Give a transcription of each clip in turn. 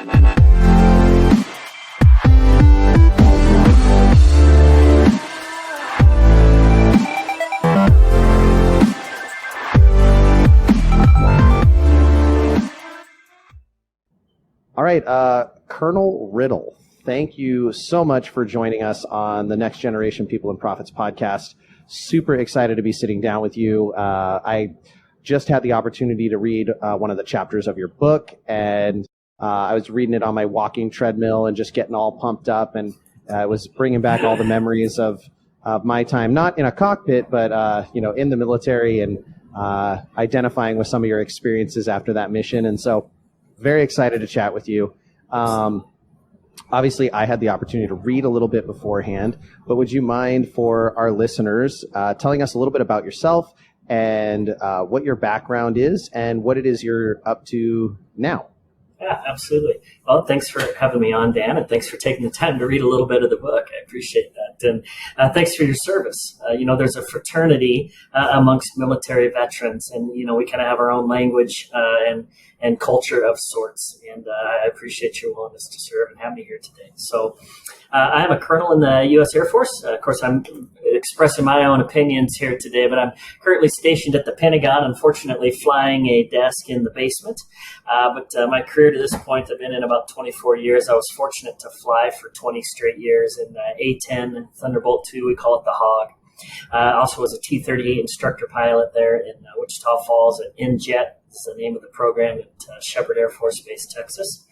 All right, Colonel Riddle, thank you so much for joining us on the Next Generation People and Profits podcast. Super excited to be sitting down with you. I just had the opportunity to read one of the chapters of your book, and I was reading it on my walking treadmill and just getting all pumped up, and it was bringing back all the memories of my time, not in a cockpit, but in the military, and identifying with some of your experiences after that mission. And so very excited to chat with you. Obviously, I had the opportunity to read a little bit beforehand, but would you mind, for our listeners, telling us a little bit about yourself and what your background is and what it is you're up to now? Yeah, absolutely. Well, thanks for having me on, Dan, and thanks for taking the time to read a little bit of the book. I appreciate that. And thanks for your service. There's a fraternity amongst military veterans, and, we kind of have our own language and culture of sorts. And I appreciate your willingness to serve and have me here today. So I am a colonel in the U.S. Air Force. Of course, I'm expressing my own opinions here today, but I'm currently stationed at the Pentagon, unfortunately flying a desk in the basement. But my career to this point, I've been in about 24 years. I was fortunate to fly for 20 straight years in A-10 Thunderbolt II. We call it the Hog. Also was a T-38 instructor pilot there in Wichita Falls at InJet. Is the name of the program at Shepherd Air Force Base, Texas.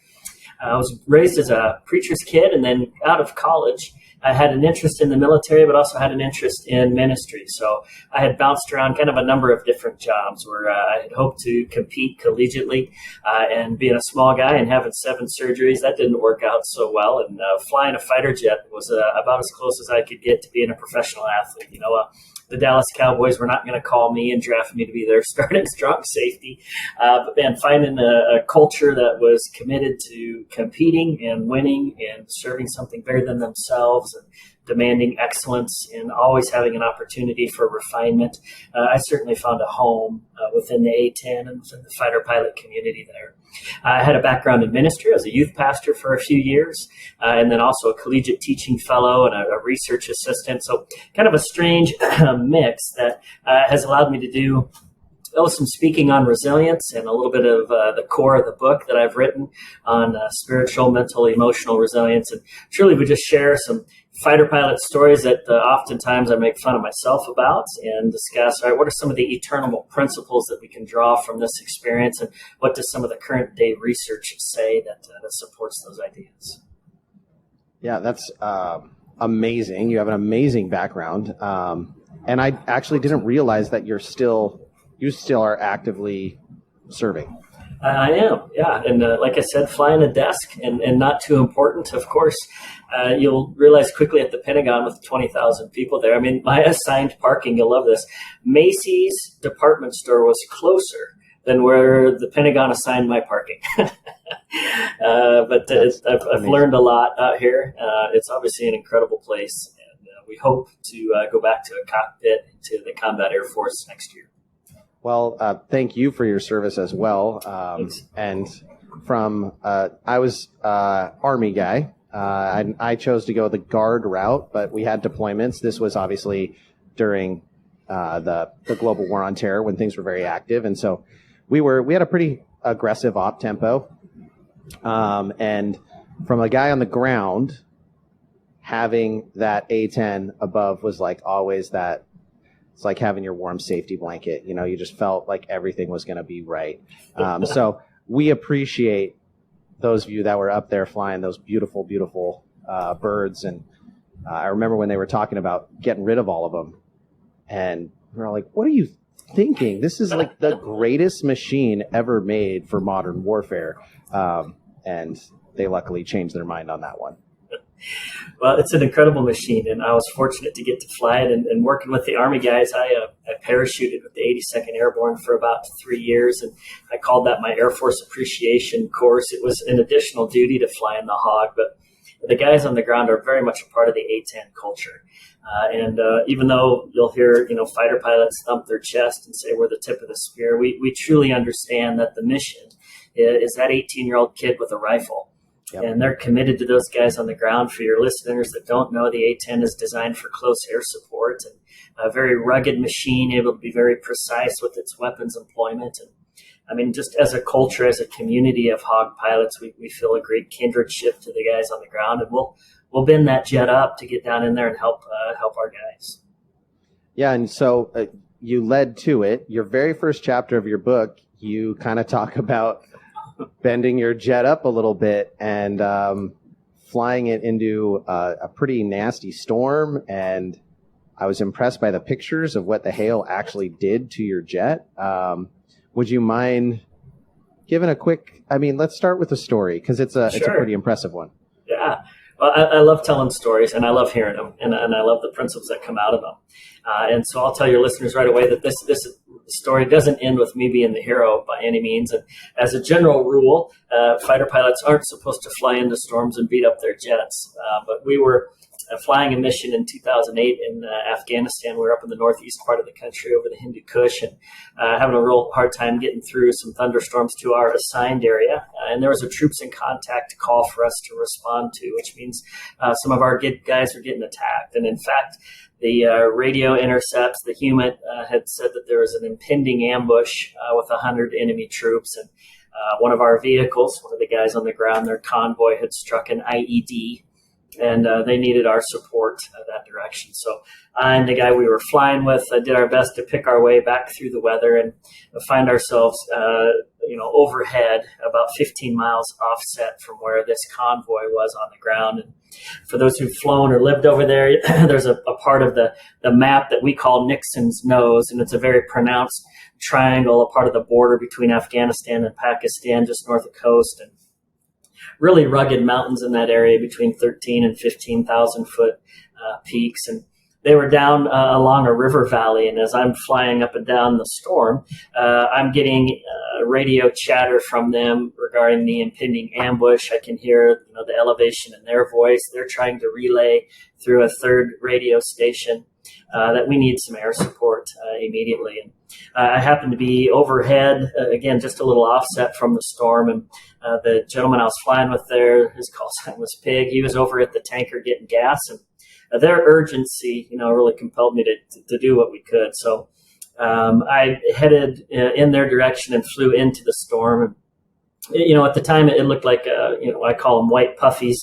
I was raised as a preacher's kid, and then out of college, I had an interest in the military, but also had an interest in ministry. So I had bounced around kind of a number of different jobs where I had hoped to compete collegiately, and being a small guy and having 7 surgeries, that didn't work out so well. And flying a fighter jet was about as close as I could get to being a professional athlete. The Dallas Cowboys were not going to call me and draft me to be their starting strong safety. But man, finding a culture that was committed to competing and winning and serving something bigger than themselves and demanding excellence and always having an opportunity for refinement, I certainly found a home within the A-10 and within the fighter pilot community there. I had a background in ministry. I was a youth pastor for a few years, and then also a collegiate teaching fellow and a research assistant. So kind of a strange mix that has allowed me to do some speaking on resilience and a little bit of the core of the book that I've written on spiritual, mental, emotional resilience. And truly we just share some fighter pilot stories that oftentimes I make fun of myself about and discuss, all right, what are some of the eternal principles that we can draw from this experience, and what does some of the current day research say that supports those ideas? Yeah, that's amazing. You have an amazing background. And I actually didn't realize that you still are actively serving. I am, yeah. And like I said, flying a desk and not too important, of course. You'll realize quickly at the Pentagon with 20,000 people there. I mean, my assigned parking, you'll love this. Macy's department store was closer than where the Pentagon assigned my parking. But I've learned a lot out here. It's obviously an incredible place. And we hope to go back to a cockpit to the Combat Air Force next year. Well, thank you for your service as well. And I was Army guy. I chose to go the guard route, but we had deployments. This was obviously during the global war on terror when things were very active, and so we had a pretty aggressive op tempo. And from a guy on the ground, having that A-10 above was like always that. It's like having your warm safety blanket. You just felt like everything was going to be right. So we appreciate those of you that were up there flying those beautiful, beautiful birds. And I remember when they were talking about getting rid of all of them. And we're all like, what are you thinking? This is like the greatest machine ever made for modern warfare. And they luckily changed their mind on that one. Well, it's an incredible machine, and I was fortunate to get to fly it. And working with the Army guys, I parachuted with the 82nd Airborne for about 3 years, and I called that my Air Force Appreciation Course. It was an additional duty to fly in the Hog, but the guys on the ground are very much a part of the A-10 culture. And even though you'll hear, fighter pilots thump their chest and say we're the tip of the spear, we truly understand that the mission is that 18-year-old kid with a rifle Yep. And they're committed to those guys on the ground. For your listeners that don't know, the A-10 is designed for close air support, and a very rugged machine, able to be very precise with its weapons employment. And I mean, just as a culture, as a community of hog pilots, we feel a great kindredship to the guys on the ground, and we'll bend that jet up to get down in there and help our guys. Yeah, and so you led to it. Your very first chapter of your book, you kind of talk about bending your jet up a little bit and flying it into a pretty nasty storm. And I was impressed by the pictures of what the hail actually did to your jet. Would you mind giving a quick, let's start with the story, because it's a pretty impressive one. Yeah. Well, I love telling stories, and I love hearing them, and I love the principles that come out of them. And so I'll tell your listeners right away that this story doesn't end with me being the hero by any means. And as a general rule, fighter pilots aren't supposed to fly into storms and beat up their jets. But we were flying a mission in 2008 in Afghanistan. We were up in the northeast part of the country over the Hindu Kush, and having a real hard time getting through some thunderstorms to our assigned area. And there was a troops in contact call for us to respond to, which means some of our guys were getting attacked. And in fact, the radio intercepts, the HUMIT had said that there was an impending ambush with 100 enemy troops. And one of our vehicles, one of the guys on the ground, their convoy had struck an IED, and they needed our support that direction. So I and the guy we were flying with did our best to pick our way back through the weather and find ourselves overhead about 15 miles offset from where this convoy was on the ground. And for those who've flown or lived over there, there's a part of the map that we call Nixon's Nose, and it's a very pronounced triangle, a part of the border between Afghanistan and Pakistan, just north of the coast, and really rugged mountains in that area between 13 and 15,000 foot peaks. And they were down along a river valley. And as I'm flying up and down the storm, I'm getting radio chatter from them regarding the impending ambush. I can hear the elevation in their voice. They're trying to relay through a third radio station that we need some air support immediately. And I happened to be overhead, again, just a little offset from the storm. And the gentleman I was flying with there, his call sign was Pig. He was over at the tanker getting gas. And their urgency, really compelled me to do what we could. So I headed in their direction and flew into the storm. And, at the time, it looked like, I call them white puffies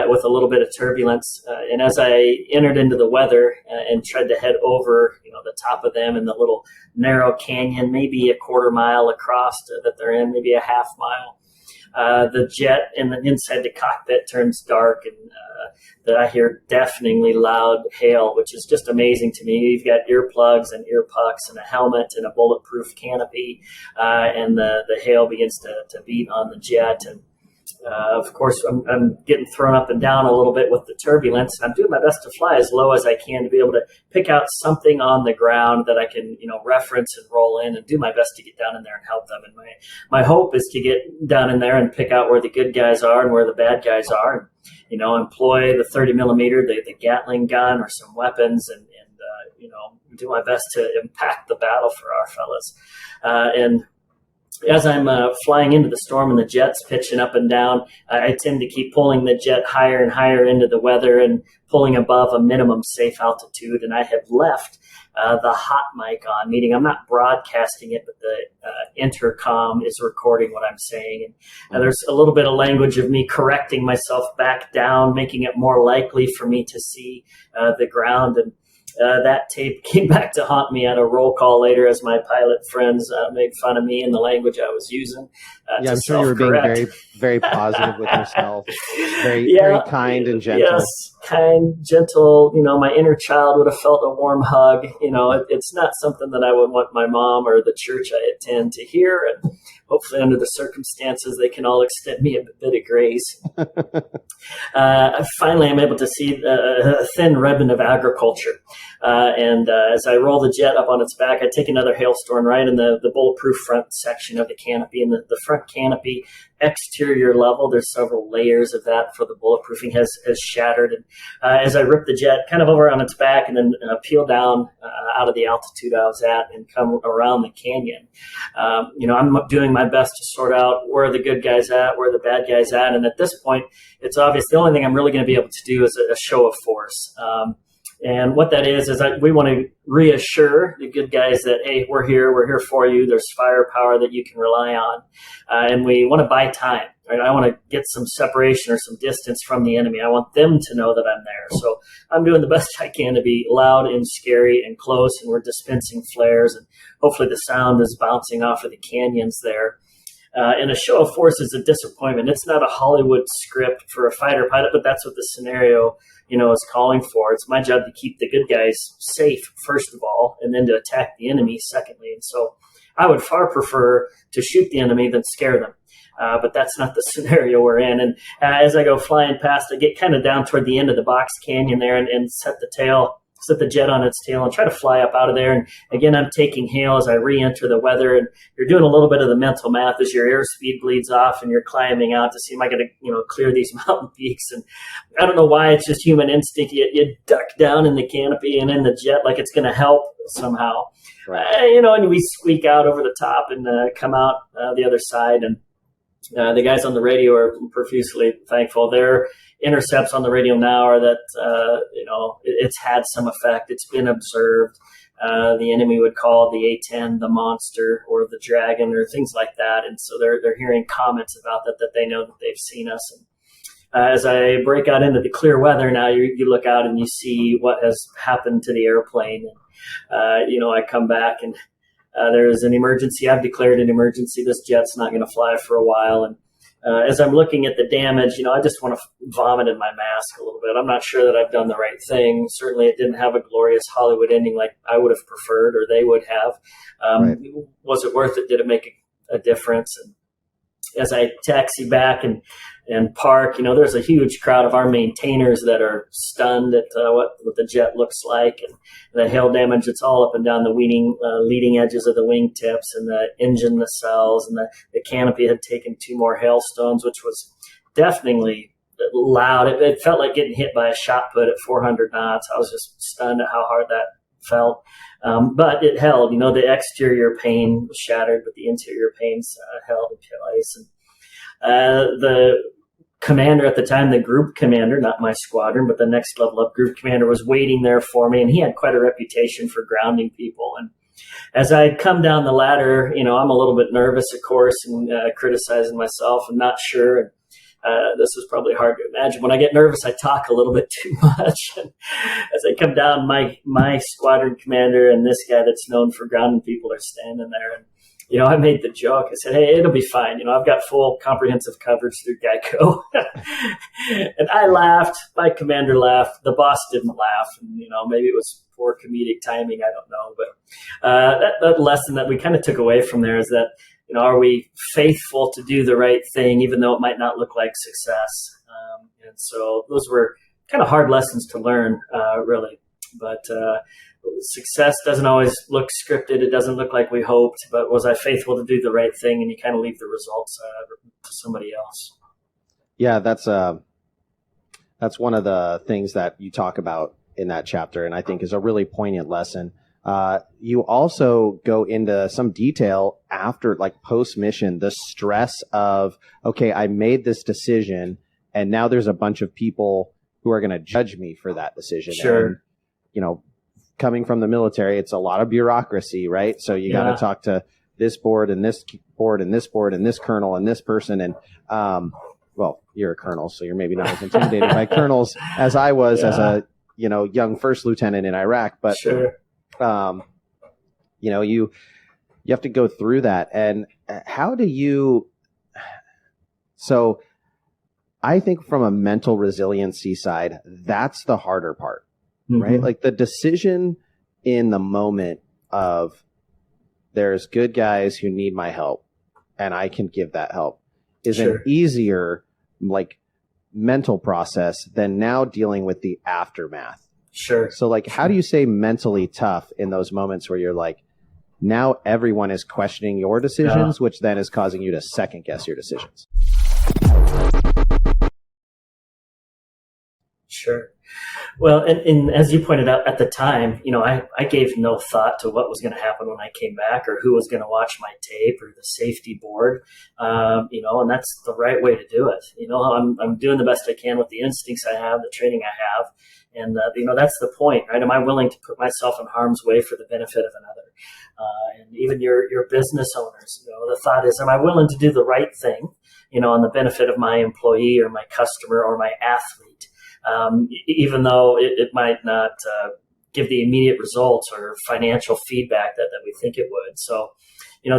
with a little bit of turbulence. And as I entered into the weather and tried to head over, the top of them in the little narrow canyon, maybe a quarter mile across that they're in, maybe a half mile, the jet inside the cockpit turns dark, and I hear deafeningly loud hail, which is just amazing to me. You've got earplugs and ear pucks and a helmet and a bulletproof canopy, and the hail begins to beat on the jet. And of course, I'm getting thrown up and down a little bit with the turbulence. I'm doing my best to fly as low as I can to be able to pick out something on the ground that I can, reference and roll in, and do my best to get down in there and help them. And my hope is to get down in there and pick out where the good guys are and where the bad guys are, and, employ the 30 millimeter, the Gatling gun or some weapons, and do my best to impact the battle for our fellas. And as I'm flying into the storm and the jet's pitching up and down, I tend to keep pulling the jet higher and higher into the weather and pulling above a minimum safe altitude. And I have left the hot mic on, meaning I'm not broadcasting it, but the intercom is recording what I'm saying. And there's a little bit of language of me correcting myself back down, making it more likely for me to see the ground. And that tape came back to haunt me at a roll call later as my pilot friends made fun of me and the language I was using. I'm sure you were being very, very positive with yourself. Very kind and gentle. Yes, kind, gentle. My inner child would have felt a warm hug. It's not something that I would want my mom or the church I attend to hear. And hopefully under the circumstances, they can all extend me a bit of grace. Finally, I'm able to see a thin ribbon of agriculture. And as I roll the jet up on its back, I take another hailstorm right in the bulletproof front section of the canopy. And the front canopy exterior level. There's several layers of that for the bulletproofing has shattered. And as I ripped the jet kind of over on its back and then peel down out of the altitude I was at and come around the canyon, I'm doing my best to sort out where are the good guys at, where are the bad guys at. And at this point, it's obvious the only thing I'm really going to be able to do is a show of force. And what that is we want to reassure the good guys that, hey, we're here for you. There's firepower that you can rely on. And we want to buy time, right? I want to get some separation or some distance from the enemy. I want them to know that I'm there. So I'm doing the best I can to be loud and scary and close, and we're dispensing flares, and hopefully the sound is bouncing off of the canyons there. And a show of force is a disappointment. It's not a Hollywood script for a fighter pilot, but that's what the scenario, is calling for. It's my job to keep the good guys safe, first of all, and then to attack the enemy, secondly. And so I would far prefer to shoot the enemy than scare them. But that's not the scenario we're in. And as I go flying past, I get kind of down toward the end of the box canyon there and set the jet on its tail and try to fly up out of there. And again, I'm taking hail as I re-enter the weather, and you're doing a little bit of the mental math as your airspeed bleeds off and you're climbing out to see, am I going to, clear these mountain peaks? And I don't know why, it's just human instinct. You duck down in the canopy and in the jet like it's going to help somehow. Right. And we squeak out over the top and come out the other side. And the guys on the radio are profusely thankful. Their intercepts on the radio now are that, it's had some effect. It's been observed. The enemy would call the A-10 the monster or the dragon or things like that. And so they're hearing comments about that they know that they've seen us. And as I break out into the clear weather now, you look out and you see what has happened to the airplane. And, I come back and there is an emergency. I've declared an emergency. This jet's not going to fly for a while. And as I'm looking at the damage, I just want to vomit in my mask a little bit. I'm not sure that I've done the right thing. Certainly it didn't have a glorious Hollywood ending like I would have preferred or they would have. Right. Was it worth it? Did it make a difference? And as I taxi back and park, there's a huge crowd of our maintainers that are stunned at what the jet looks like, and the hail damage. It's all up and down the leading edges of the wingtips and the engine nacelles, and the canopy had taken 2 more hailstones, which was deafeningly loud. It felt like getting hit by a shot put at 400 knots. I was just stunned at how hard that felt. But it held. The exterior pane was shattered, but the interior panes held in place. And the commander at the time, the group commander, not my squadron, but the next level up group commander, was waiting there for me, and he had quite a reputation for grounding people. And as I come down the ladder, I'm a little bit nervous, of course, and criticizing myself and not sure. This is probably hard to imagine. When I get nervous, I talk a little bit too much. And as I come down, my squadron commander and this guy that's known for grounding people are standing there. And, I made the joke. I said, hey, it'll be fine. I've got full comprehensive coverage through Geico. And I laughed. My commander laughed. The boss didn't laugh. And, maybe it was poor comedic timing. I don't know. But that lesson that we kind of took away from there is that, are we faithful to do the right thing, even though it might not look like success? And so those were kind of hard lessons to learn, really. But success doesn't always look scripted. It doesn't look like we hoped. But was I faithful to do the right thing? And you kind of leave the results to somebody else. Yeah, that's one of the things that you talk about in that chapter, and I think is a really poignant lesson. You also go into some detail after, like post-mission, the stress of, okay, I made this decision, and now there's a bunch of people who are going to judge me for that decision. Sure. And, coming from the military, it's a lot of bureaucracy, right? So you got to talk to this board and this board and this board and this colonel and this person. And, well, you're a colonel, so you're maybe not as intimidated by colonels as I was as a, young first lieutenant in Iraq. But sure. You have to go through that. And how do you, so I think from a mental resiliency side, that's the harder part, right? Like the decision in the moment of there's good guys who need my help and I can give that help is an easier, like, mental process than now dealing with the aftermath. Sure. So, like, how do you stay mentally tough in those moments where you're like, Now everyone is questioning your decisions, which then is causing you to second guess your decisions. Sure. Well, and as you pointed out at the time, I gave no thought to what was going to happen when I came back or who was going to watch my tape or the safety board, and that's the right way to do it. I'm doing the best I can with the instincts I have, the training I have. And, that's the point, right? Am I willing to put myself in harm's way for the benefit of another? And even your business owners, the thought is, am I willing to do the right thing, on the benefit of my employee or my customer or my athlete? Even though it might not give the immediate results or financial feedback that we think it would. So,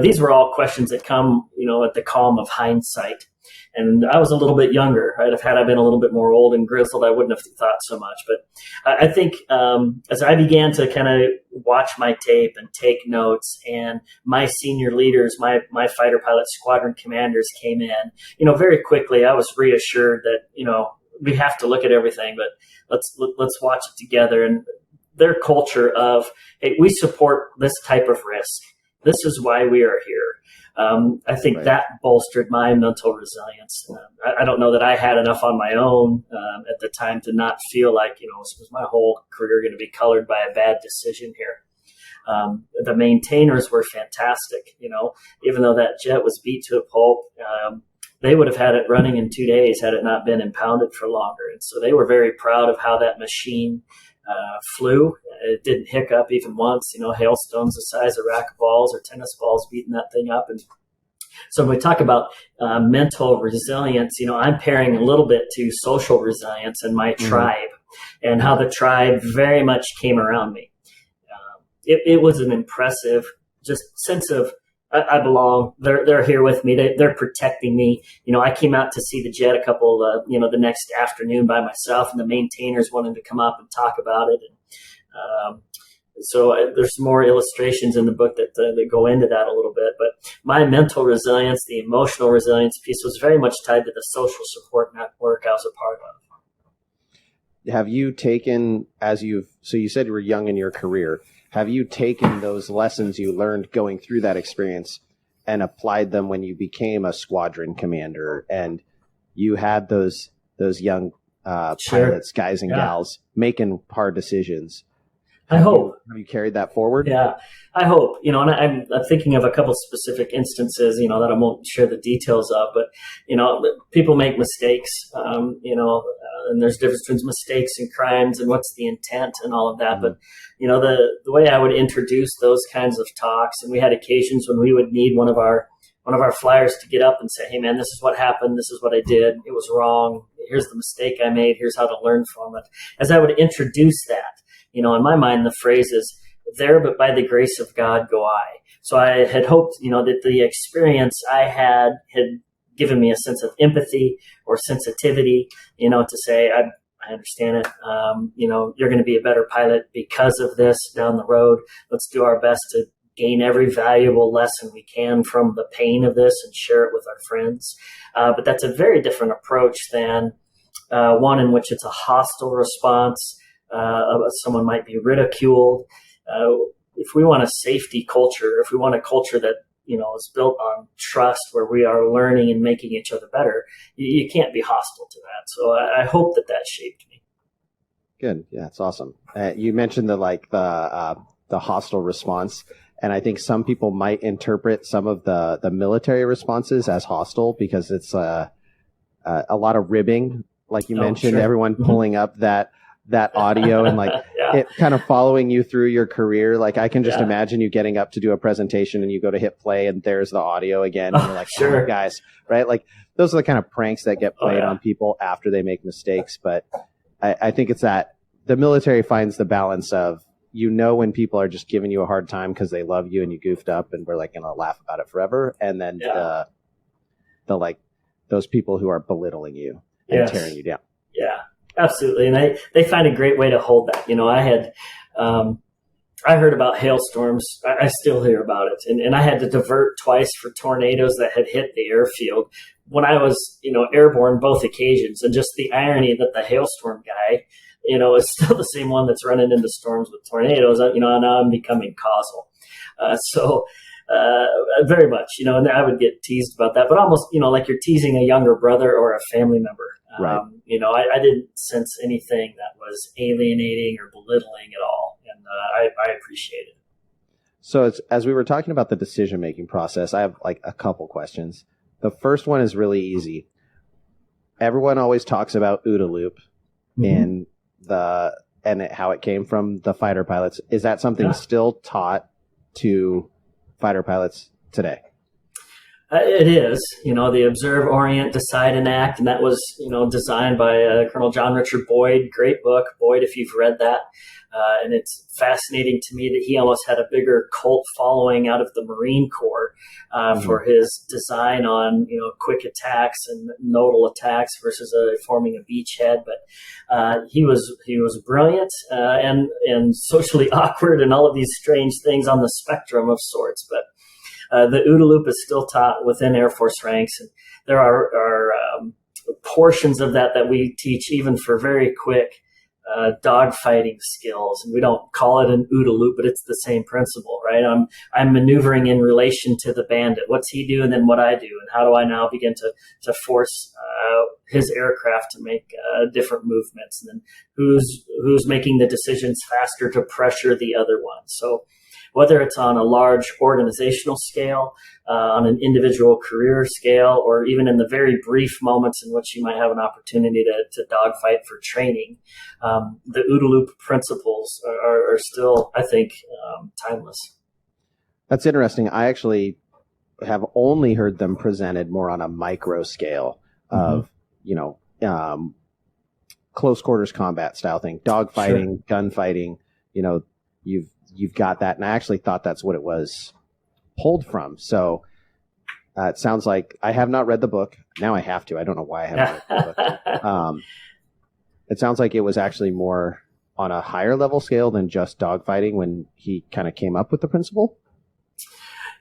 these were all questions that come, at the calm of hindsight. And I was a little bit younger, right? Had I been a little bit more old and grizzled, I wouldn't have thought so much. But I think as I began to kind of watch my tape and take notes, and my senior leaders, my fighter pilot squadron commanders came in, very quickly I was reassured that, we have to look at everything, but let's watch it together. And their culture of, hey, we support this type of risk. This is why we are here. I think that bolstered my mental resilience. I don't know that I had enough on my own at the time to not feel like, was my whole career going to be colored by a bad decision here? The maintainers were fantastic. Even though that jet was beat to a pulp, they would have had it running in 2 days had it not been impounded for longer. And so they were very proud of how that machine flew. It didn't hiccup even once, hailstones the size of racquetballs or tennis balls beating that thing up. And so when we talk about mental resilience, I'm pairing a little bit to social resilience and my tribe and how the tribe very much came around me. It was an impressive just sense of, I belong. They're here with me. They're protecting me. I came out to see the jet a couple, the next afternoon by myself, and the maintainers wanted to come up and talk about it. And so there's some more illustrations in the book that go into that a little bit. But my mental resilience, the emotional resilience piece, was very much tied to the social support network I was a part of. Have you taken, so you said you were young in your career, have you taken those lessons you learned going through that experience and applied them when you became a squadron commander and you had those young pilots, guys and gals, making hard decisions? I hope. Have you carried that forward? Yeah, I hope. And I'm thinking of a couple specific instances, that I won't share the details of, but, people make mistakes, and there's difference between mistakes and crimes and what's the intent and all of that. But, the way I would introduce those kinds of talks, and we had occasions when we would need one of our flyers to get up and say, hey, man, this is what happened. This is what I did. It was wrong. Here's the mistake I made. Here's how to learn from it. As I would introduce that, in my mind, the phrase is, there but by the grace of God go I. So I had hoped, that the experience I had given me a sense of empathy or sensitivity, to say, I understand it. You're going to be a better pilot because of this down the road. Let's do our best to gain every valuable lesson we can from the pain of this and share it with our friends. But that's a very different approach than one in which it's a hostile response. Someone might be ridiculed. If we want a safety culture, if we want a culture that is built on trust, where we are learning and making each other better, you can't be hostile to that. So I hope that shaped me. Good, yeah, it's awesome. You mentioned the hostile response, and I think some people might interpret some of the military responses as hostile because it's a lot of ribbing, like you mentioned, sure. Everyone pulling up that audio and it kind of following you through your career. Like I can just imagine you getting up to do a presentation and you go to hit play and there's the audio again. And you're like, sure, oh, guys, right? Like those are the kind of pranks that get played on people after they make mistakes. But I think it's that the military finds the balance of, when people are just giving you a hard time because they love you and you goofed up and we're going to laugh about it forever. And then those people who are belittling you and tearing you down. Yeah. Absolutely. And they find a great way to hold that. I heard about hailstorms. I still hear about it. And I had to divert twice for tornadoes that had hit the airfield when I was, airborne both occasions. And just the irony that the hailstorm guy, is still the same one that's running into storms with tornadoes. Now I'm becoming causal. Very much, and I would get teased about that, but almost, like you're teasing a younger brother or a family member. Right. I didn't sense anything that was alienating or belittling at all, and I appreciate it. So as we were talking about the decision-making process, I have like a couple questions. The first one is really easy. Everyone always talks about OODA loop and how it came from the fighter pilots. Is that something still taught to fighter pilots today? It is, the observe, orient, decide, and act. And that was, designed by Colonel John Richard Boyd. Great book, Boyd, if you've read that. And it's fascinating to me that he almost had a bigger cult following out of the Marine Corps for his design on, quick attacks and nodal attacks versus forming a beachhead. But he was brilliant and socially awkward and all of these strange things on the spectrum of sorts. But the OODA loop is still taught within Air Force ranks, and there are portions of that we teach even for very quick dogfighting skills. And we don't call it an OODA loop, but it's the same principle, right? I'm maneuvering in relation to the bandit. What's he do, and then what I do, and how do I now begin to force his aircraft to make different movements, and then who's making the decisions faster to pressure the other one. So whether it's on a large organizational scale, on an individual career scale, or even in the very brief moments in which you might have an opportunity to dogfight for training, the OODA loop principles are still, I think, timeless. That's interesting. I actually have only heard them presented more on a micro scale of, close quarters combat style thing, dogfighting, gunfighting, you've got that. And I actually thought that's what it was pulled from. So it sounds like I have not read the book. Now I have to. I don't know why I haven't read the book. It sounds like it was actually more on a higher level scale than just dogfighting when he kind of came up with the principle.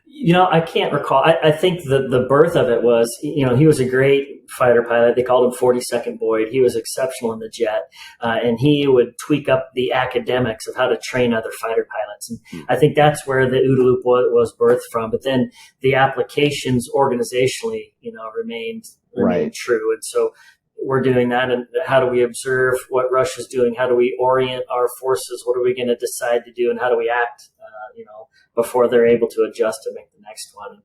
I can't recall. I think the birth of it was, he was a great fighter pilot. They called him 42nd Boyd. He was exceptional in the jet. And he would tweak up the academics of how to train other fighter pilots. And I think that's where the OODA loop was birthed from. But then the applications organizationally, remained true. And so we're doing that. And how do we observe what Russia's doing? How do we orient our forces? What are we going to decide to do? And how do we act, before they're able to adjust to make the next one?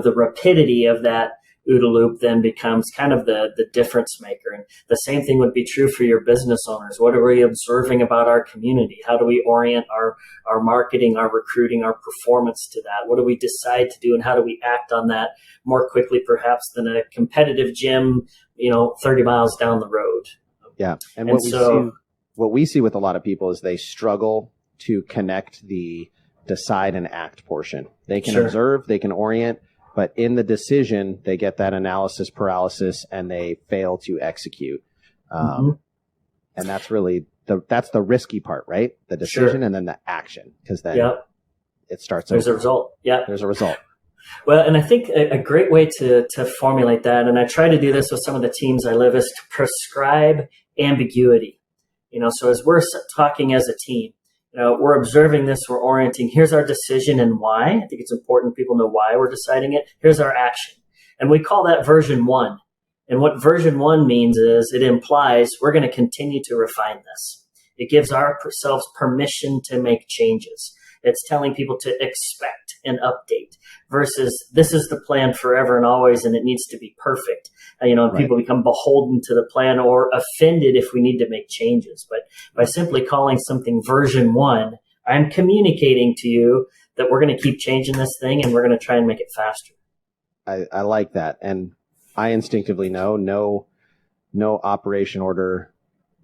The rapidity of that OODA loop then becomes kind of the difference maker. And the same thing would be true for your business owners. What are we observing about our community? How do we orient our marketing, our recruiting, our performance to that? What do we decide to do, and how do we act on that more quickly perhaps than a competitive gym, 30 miles down the road? Yeah. And what we see with a lot of people is they struggle to connect the decide and act portion. They can observe, they can orient, but in the decision, they get that analysis paralysis and they fail to execute. And that's really that's the risky part, right? The decision and then the action, because then it starts. There's a result. Yeah. There's a result. Well, and I think a great way to formulate that, and I try to do this with some of the teams I live, is to prescribe ambiguity. So as we're talking as a team, we're observing this, we're orienting. Here's our decision and why. I think it's important people know why we're deciding it. Here's our action. And we call that version 1. And what version 1 means is it implies we're going to continue to refine this. It gives ourselves permission to make changes. It's telling people to expect an update versus this is the plan forever and always, and it needs to be perfect. People become beholden to the plan or offended if we need to make changes. But by simply calling something version 1, I'm communicating to you that we're going to keep changing this thing and we're going to try and make it faster. I like that. And I instinctively know no operation order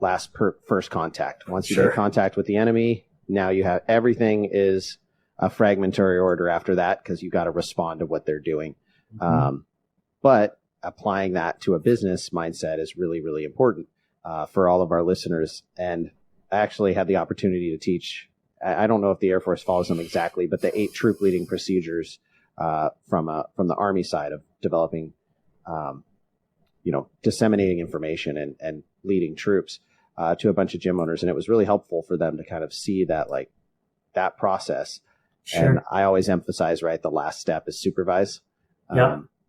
lasts first contact. Once you make contact with the enemy, now you have everything is a fragmentary order after that, because you've got to respond to what they're doing. But applying that to a business mindset is really, really important for all of our listeners. And I actually had the opportunity to teach, I don't know if the Air Force follows them exactly, but the 8 troop leading procedures from the Army side of developing, disseminating information and leading troops to a bunch of gym owners. And it was really helpful for them to kind of see that, like, that process. Sure. And I always emphasize, right, the last step is supervise,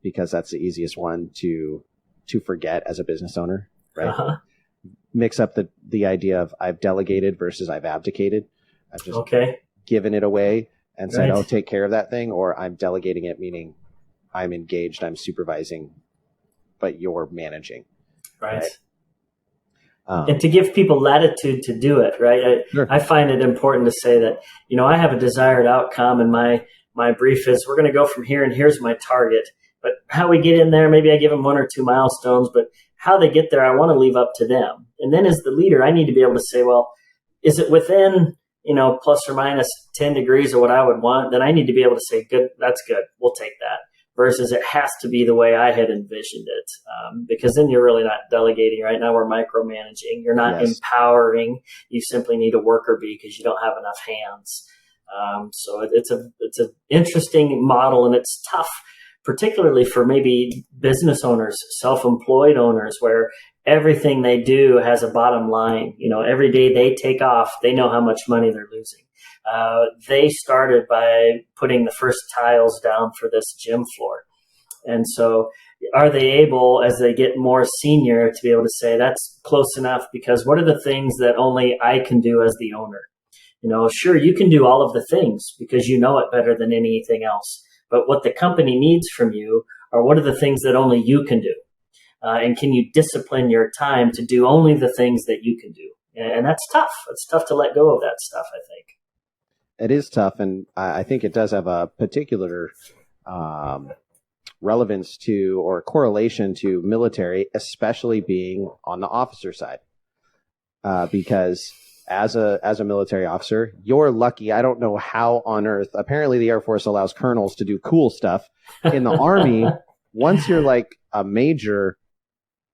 because that's the easiest one to forget as a business owner, right? Uh-huh. Mix up the idea of I've delegated versus I've abdicated. I've just given it away and said, oh, take care of that thing, or I'm delegating it, meaning I'm engaged, I'm supervising, but you're managing. Right. And to give people latitude to do it, right? I find it important to say that, I have a desired outcome, and my brief is we're going to go from here, and here's my target. But how we get in there, maybe I give them 1 or 2 milestones, but how they get there, I want to leave up to them. And then as the leader, I need to be able to say, well, is it within, plus or minus 10 degrees of what I would want? Then I need to be able to say, good, that's good, we'll take that. Versus it has to be the way I had envisioned it, because then you're really not delegating. Right now we're micromanaging. You're not empowering. You simply need a worker bee because you don't have enough hands. So it's an interesting model, and it's tough, particularly for maybe business owners, self-employed owners, where everything they do has a bottom line. Every day they take off, they know how much money they're losing. They started by putting the first tiles down for this gym floor. And so are they able, as they get more senior, to be able to say that's close enough? Because what are the things that only I can do as the owner? Sure, you can do all of the things because you know it better than anything else. But what the company needs from you are what are the things that only you can do? And can you discipline your time to do only the things that you can do? And that's tough. It's tough to let go of that stuff, I think. It is tough, and I think it does have a particular relevance to or correlation to military, especially being on the officer side. Because as a military officer, you're lucky. I don't know how on earth. Apparently, the Air Force allows colonels to do cool stuff. In the Army, once you're like a major,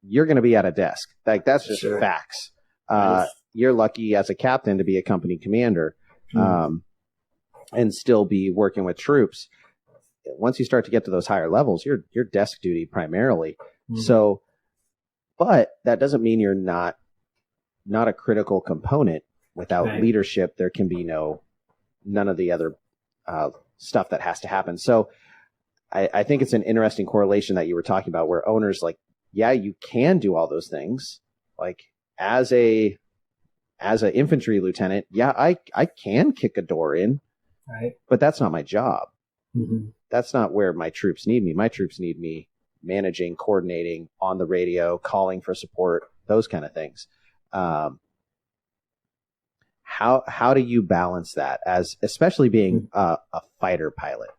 you're going to be at a desk. Like that's just facts. You're lucky as a captain to be a company commander. And still be working with troops. Once you start to get to those higher levels, you're desk duty primarily. So, but that doesn't mean you're not a critical component. Without leadership, there can be none of the other stuff that has to happen. So I think it's an interesting correlation that you were talking about, where owners you can do all those things. Like as an infantry lieutenant, I can kick a door in. Right. But that's not my job. That's not where my troops need me. My troops need me managing, coordinating, on the radio, calling for support, those kind of things. How do you balance that, especially being a fighter pilot,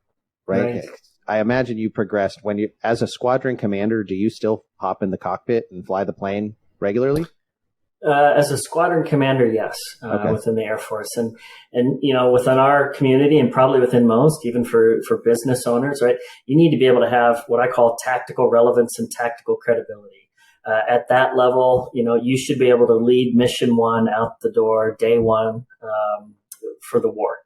right? I imagine you progressed as a squadron commander. Do you still hop in the cockpit and fly the plane regularly? As a squadron commander, yes, within the Air Force, and within our community, and probably within most, even for business owners, right? You need to be able to have what I call tactical relevance and tactical credibility. At that level, you should be able to lead mission one out the door, day one, for the war.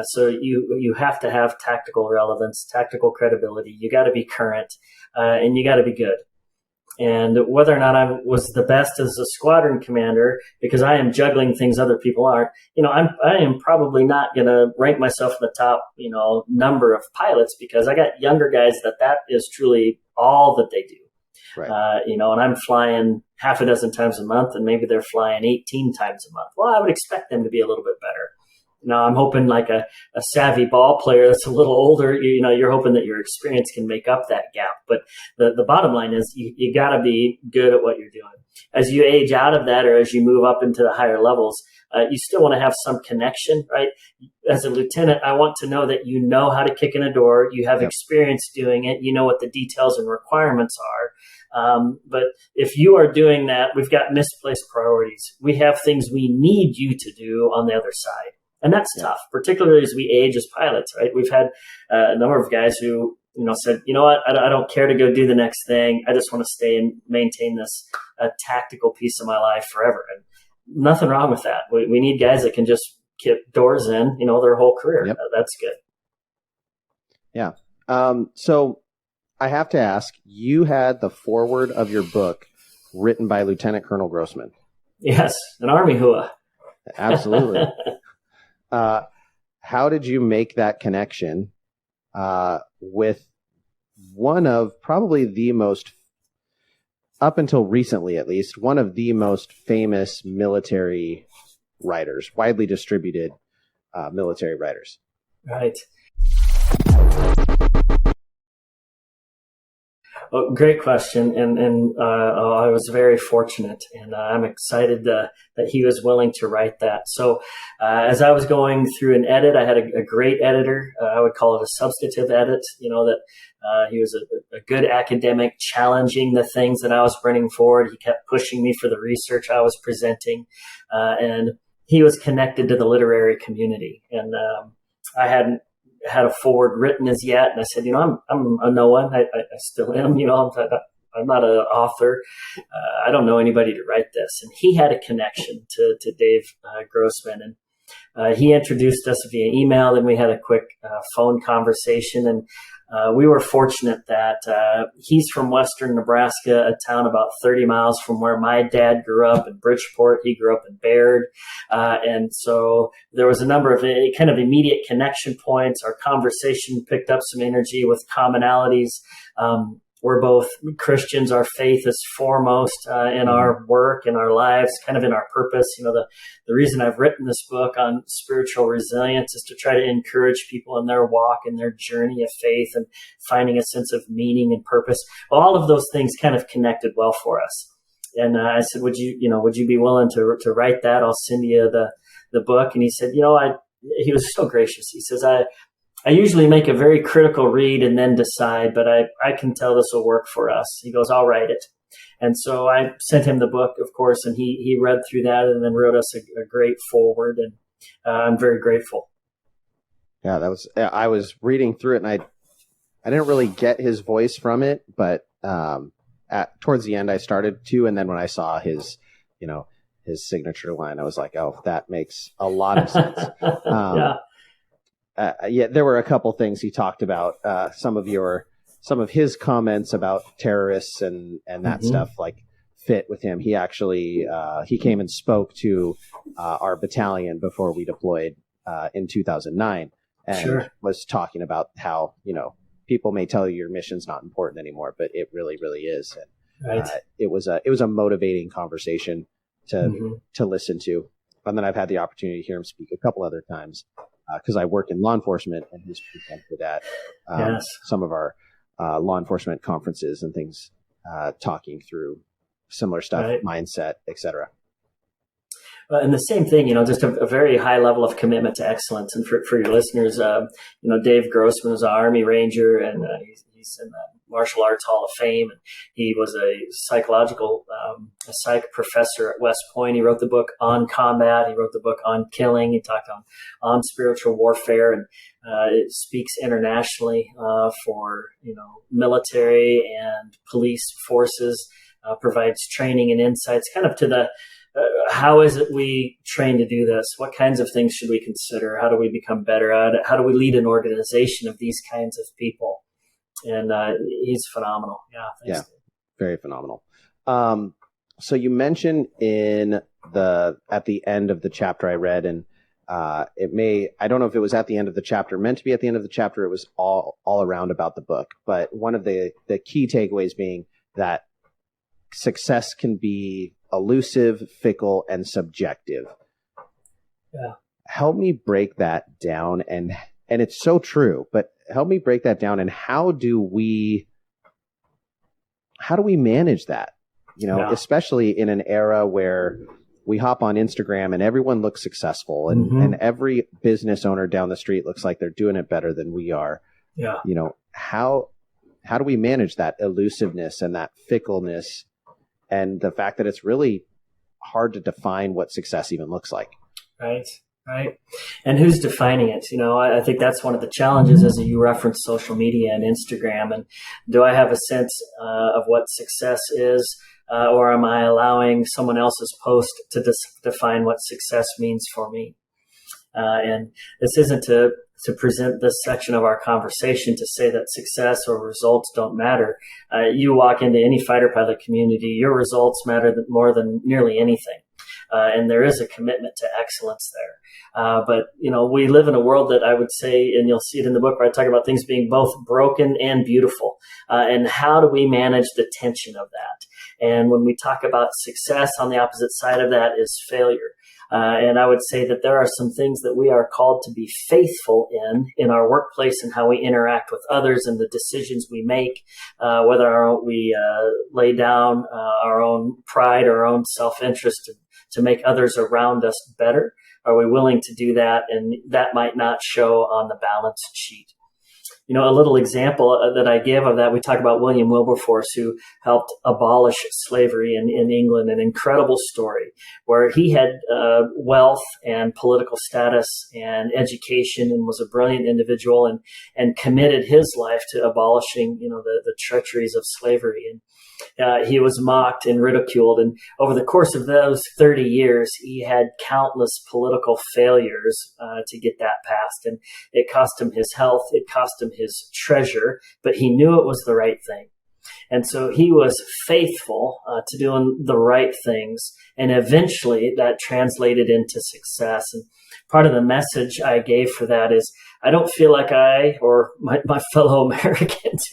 So you have to have tactical relevance, tactical credibility. You got to be current, and you got to be good. And whether or not I was the best as a squadron commander, because I am juggling things other people aren't, I am probably not going to rank myself in the top, number of pilots, because I got younger guys that is truly all that they do. Right. And I'm flying half a dozen times a month, and maybe they're flying 18 times a month. Well, I would expect them to be a little bit better. Now, I'm hoping like a savvy ball player that's a little older, you're hoping that your experience can make up that gap. But the bottom line is you got to be good at what you're doing. As you age out of that, or as you move up into the higher levels, you still want to have some connection, right? As a lieutenant, I want to know that you know how to kick in a door. You have experience doing it. You know what the details and requirements are. But if you are doing that, we've got misplaced priorities. We have things we need you to do on the other side. And that's tough, particularly as we age as pilots, right? We've had a number of guys who, said, you know what, I don't care to go do the next thing. I just want to stay and maintain this tactical piece of my life forever. And nothing wrong with that. We need guys that can just kick doors in, their whole career. Yep. That's good. Yeah. So I have to ask, you had the foreword of your book written by Lieutenant Colonel Grossman. Yes, an Army hua. Absolutely. how did you make that connection with one of probably the most, up until recently at least, one of the most famous military writers, widely distributed military writers? Right. Oh, great question, and I was very fortunate, and I'm excited that he was willing to write that. So, as I was going through an edit, I had a great editor. I would call it a substantive edit. That he was a good academic, challenging the things that I was bringing forward. He kept pushing me for the research I was presenting, and he was connected to the literary community, and I hadn't had a forward written as yet. And I said, I'm a no one. I still am, I'm not an author. I don't know anybody to write this. And he had a connection to Dave Grossman. And he introduced us via email. Then we had a quick phone conversation. And we were fortunate that he's from western Nebraska, a town about 30 miles from where my dad grew up in Bridgeport. He grew up in Baird. And so there was a number of kind of immediate connection points. Our conversation picked up some energy with commonalities. We're both Christians. Our faith is foremost in our work, in our lives, kind of in our purpose. The reason I've written this book on spiritual resilience is to try to encourage people in their walk and their journey of faith and finding a sense of meaning and purpose. Well, all of those things kind of connected well for us. And I said, would you be willing to write that? I'll send you the book. And he said, he was so gracious. He says, I usually make a very critical read and then decide, but I can tell this will work for us. He goes, I'll write it. And so I sent him the book, of course, and he read through that and then wrote us a great foreword, and I'm very grateful. Yeah, I was reading through it, and I didn't really get his voice from it, but towards the end I started to, and then when I saw his signature line, I was like, oh, that makes a lot of sense. There were a couple things he talked about. Some of his comments about terrorists and that stuff like fit with him. He actually he came and spoke to our battalion before we deployed in 2009, and was talking about how people may tell you your mission's not important anymore, but it really, really is. And, it was a motivating conversation to listen to. And then I've had the opportunity to hear him speak a couple other times. Because I work in law enforcement, and he's presented at some of our law enforcement conferences and things, talking through similar stuff, mindset, etc. And the same thing, just a very high level of commitment to excellence. And for your listeners, Dave Grossman was an Army Ranger, and he's in the Martial Arts Hall of Fame. And he was a psych professor at West Point. He wrote the book on combat. He wrote the book on killing. He talked on spiritual warfare, and it speaks internationally for military and police forces. Provides training and insights, kind of to the how is it we train to do this? What kinds of things should we consider? How do we become better at it? How do we lead an organization of these kinds of people? And he's phenomenal. Yeah, very phenomenal. So you mentioned at the end of the chapter I read, and I don't know if it was at the end of the chapter, meant to be at the end of the chapter. It was all around about the book, but one of the key takeaways being that success can be elusive, fickle, and subjective. Yeah. Help me break that down, and it's so true, but help me break that down. And how do we manage that? Especially in an era where we hop on Instagram and everyone looks successful, and every business owner down the street looks like they're doing it better than we are. Yeah. How do we manage that elusiveness and that fickleness, and the fact that it's really hard to define what success even looks like? Right. And who's defining it? I think that's one of the challenges as you reference social media and Instagram. And do I have a sense of what success is, or am I allowing someone else's post to define what success means for me? And this isn't to present this section of our conversation to say that success or results don't matter. You walk into any fighter pilot community, your results matter more than nearly anything. and there is a commitment to excellence there. But we live in a world that I would say, and you'll see it in the book where I talk about things being both broken and beautiful, and how do we manage the tension of that? And when we talk about success, on the opposite side of that is failure. And I would say that there are some things that we are called to be faithful in our workplace and how we interact with others and the decisions we make, whether we lay down our own pride or our own self-interest to make others around us better. Are we willing to do that? And that might not show on the balance sheet. A little example that I give of that, we talk about William Wilberforce, who helped abolish slavery in England, an incredible story where he had wealth and political status and education and was a brilliant individual and committed his life to abolishing, the treacheries of slavery. And he was mocked and ridiculed. And over the course of those 30 years, he had countless political failures to get that passed. And it cost him his health. It cost him his treasure, but he knew it was the right thing. And so he was faithful to doing the right things. And eventually that translated into success. And part of the message I gave for that is I don't feel like I or my fellow Americans,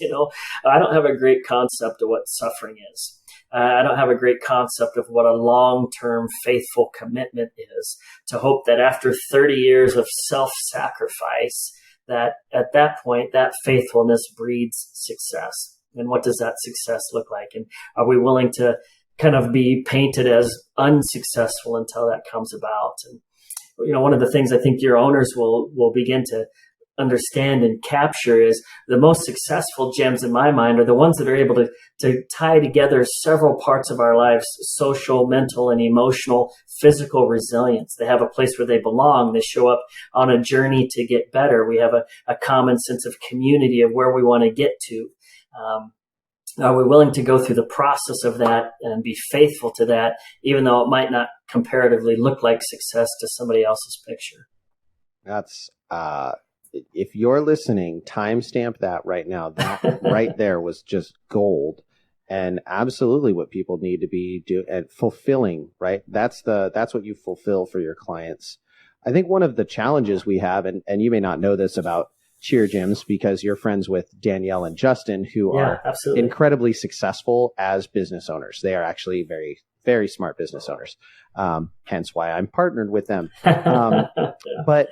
I don't have a great concept of what suffering is. I don't have a great concept of what a long-term faithful commitment is, to hope that after 30 years of self-sacrifice, that at that point, that faithfulness breeds success. And what does that success look like? And are we willing to kind of be painted as unsuccessful until that comes about? And one of the things I think your owners will begin to understand and capture is the most successful gems in my mind are the ones that are able to tie together several parts of our lives: social, mental, and emotional, physical resilience. They have a place where they belong. They show up on a journey to get better. We have a common sense of community of where we want to get to. Are we willing to go through the process of that and be faithful to that, even though it might not comparatively look like success to somebody else's picture? That's, if you're listening, timestamp that right now. That right there was just gold, and absolutely what people need to be and fulfilling, right? That's what you fulfill for your clients. I think one of the challenges we have, and you may not know this about cheer gyms because you're friends with Danielle and Justin, who are incredibly successful as business owners. They are actually very, very smart business owners. Hence why I'm partnered with them. But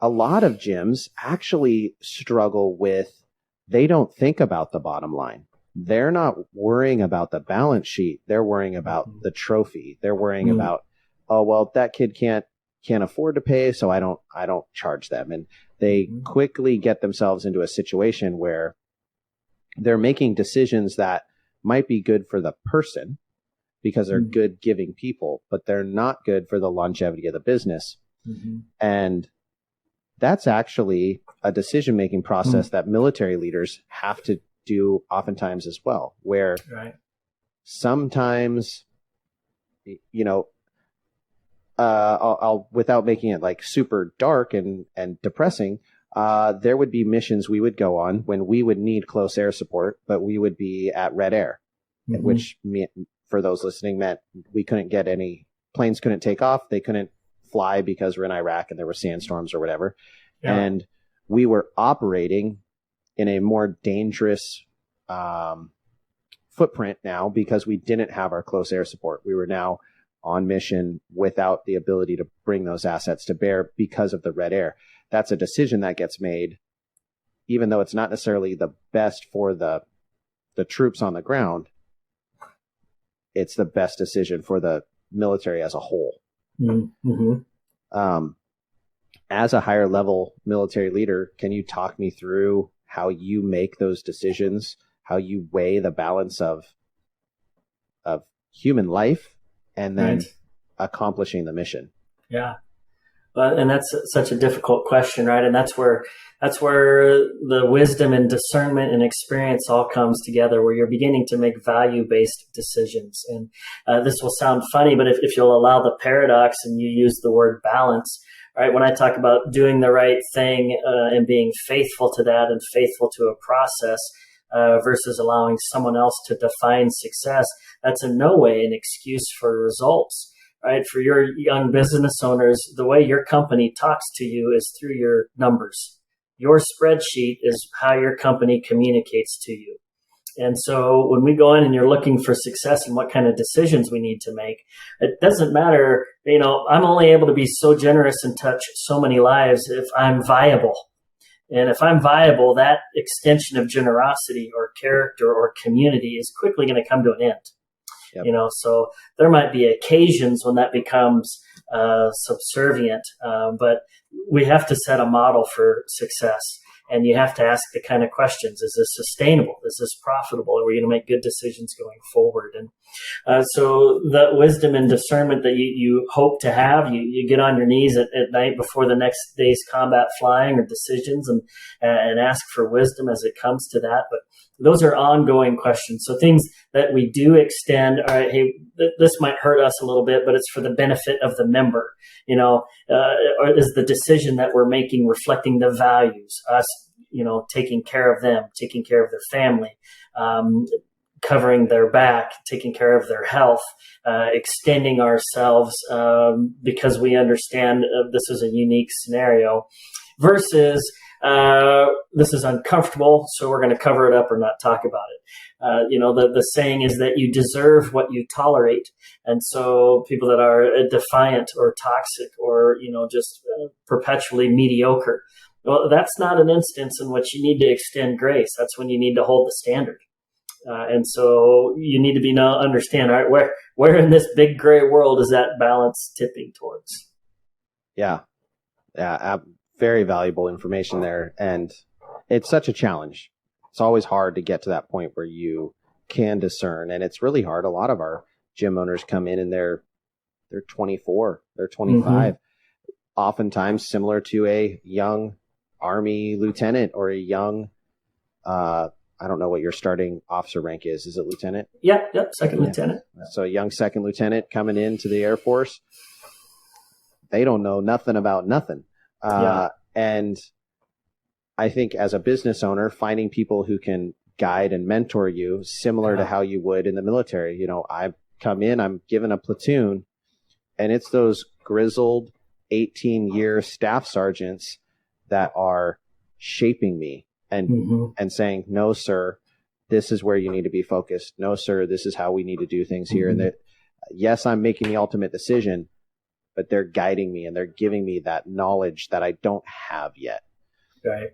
a lot of gyms actually struggle with, they don't think about the bottom line. They're not worrying about the balance sheet. They're worrying about the trophy. They're worrying about, oh, well, that kid can't afford to pay, so I don't charge them. And they quickly get themselves into a situation where they're making decisions that might be good for the person because they're good giving people, but they're not good for the longevity of the business. And that's actually a decision-making process that military leaders have to do oftentimes as well, where sometimes, I'll without making it like super dark and depressing, there would be missions we would go on when we would need close air support, but we would be at red air, which for those listening meant we couldn't get any planes, couldn't take off. They couldn't fly because we're in Iraq and there were sandstorms or whatever. And we were operating in a more dangerous footprint now because we didn't have our close air support. We were now on mission without the ability to bring those assets to bear because of the red air. That's a decision that gets made, even though it's not necessarily the best for the troops on the ground. It's the best decision for the military as a whole. As a higher level military leader, can you talk me through how you make those decisions, how you weigh the balance of human life and then accomplishing the mission? Yeah. And that's such a difficult question, right? And that's where the wisdom and discernment and experience all comes together, where you're beginning to make value-based decisions. And this will sound funny, but if you'll allow the paradox and you use the word balance, right? When I talk about doing the right thing and being faithful to that and faithful to a process versus allowing someone else to define success, that's in no way an excuse for results. right? For your young business owners, the way your company talks to you is through your numbers. Your spreadsheet is how your company communicates to you. And so when we go in and you're looking for success and what kind of decisions we need to make, it doesn't matter. I'm only able to be so generous and touch so many lives if I'm viable. And if I'm viable, that extension of generosity or character or community is quickly going to come to an end. Yep. So there might be occasions when that becomes subservient, but we have to set a model for success. And you have to ask the kind of questions: is this sustainable? Is this profitable? Are we going to make good decisions going forward? And so the wisdom and discernment that you hope to have, you get on your knees at night before the next day's combat flying or decisions and ask for wisdom as it comes to that. But those are ongoing questions. So things that we do extend, all right, hey, this might hurt us a little bit, but it's for the benefit of the member. Or is the decision that we're making reflecting the values, us, taking care of them, taking care of their family, covering their back, taking care of their health, extending ourselves because we understand this is a unique scenario versus this is uncomfortable, so we're going to cover it up or not talk about it. The saying is that you deserve what you tolerate. And so people that are defiant or toxic or, just perpetually mediocre, well, that's not an instance in which you need to extend grace. That's when you need to hold the standard. And so you need to understand, all right, where in this big gray world is that balance tipping towards? Yeah. Very valuable information there. And it's such a challenge. It's always hard to get to that point where you can discern. And it's really hard. A lot of our gym owners come in and they're 24, they're 25, mm-hmm. oftentimes similar to a young Army lieutenant or a young, I don't know what your starting officer rank is. Is it lieutenant? Yep. Second lieutenant. So a young second lieutenant coming into the Air Force. They don't know nothing about nothing. And I think as a business owner, finding people who can guide and mentor you similar to how you would in the military. I've come in, I'm given a platoon, and it's those grizzled 18-year staff sergeants that are shaping me and saying, no, sir, this is where you need to be focused. No, sir, this is how we need to do things here. And that, yes, I'm making the ultimate decision, but they're guiding me and they're giving me that knowledge that I don't have yet. Right.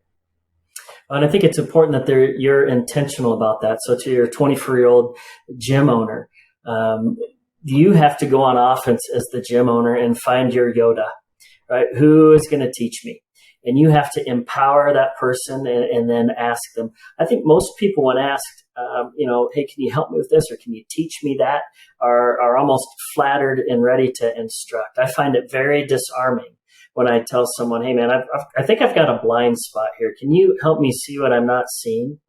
And I think it's important that you're intentional about that. So to your 24-year-old gym owner, you have to go on offense as the gym owner and find your Yoda, right? Who is going to teach me? And you have to empower that person and then ask them. I think most people, when asked, hey, can you help me with this or can you teach me that, are almost flattered and ready to instruct. I find it very disarming when I tell someone, hey, man, I think I've got a blind spot here. Can you help me see what I'm not seeing?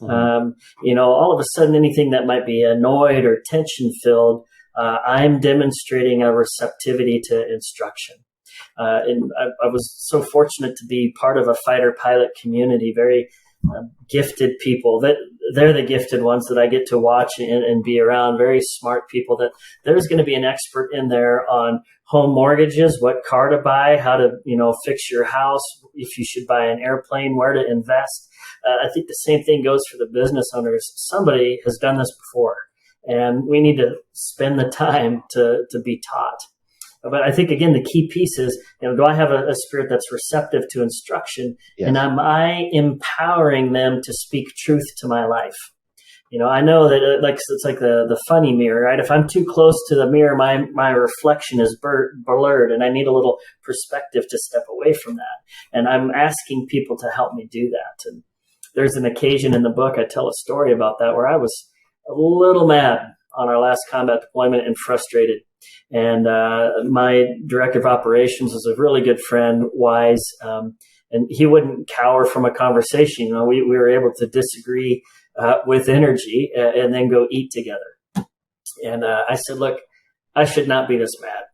Mm-hmm. All of a sudden, anything that might be annoyed or tension-filled, I'm demonstrating a receptivity to instruction. And I was so fortunate to be part of a fighter pilot community, very gifted people. That they're the gifted ones that I get to watch and be around, very smart people that there's going to be an expert in there on home mortgages, what car to buy, how to, fix your house, if you should buy an airplane, where to invest. I think the same thing goes for the business owners. Somebody has done this before, and we need to spend the time to be taught. But I think, again, the key piece is, do I have a spirit that's receptive to instruction? Yes. And am I empowering them to speak truth to my life? I know that it's like the funny mirror, right? If I'm too close to the mirror, my reflection is blurred, and I need a little perspective to step away from that. And I'm asking people to help me do that. And there's an occasion in the book, I tell a story about that, where I was a little mad on our last combat deployment and frustrated. And my director of operations was a really good friend, Wise, and he wouldn't cower from a conversation. We were able to disagree with energy and then go eat together. And I said, look, I should not be this mad.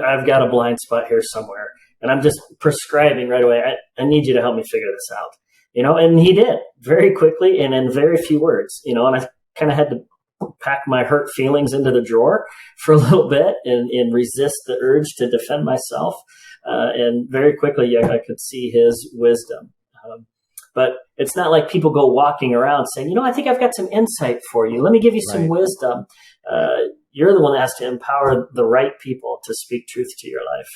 I've got a blind spot here somewhere. And I'm just prescribing right away, I need you to help me figure this out. And he did very quickly and in very few words, and I kind of had to pack my hurt feelings into the drawer for a little bit and resist the urge to defend myself. And very quickly, I could see his wisdom. But it's not like people go walking around saying, I think I've got some insight for you. Let me give you some wisdom. You're the one that has to empower the right people to speak truth to your life.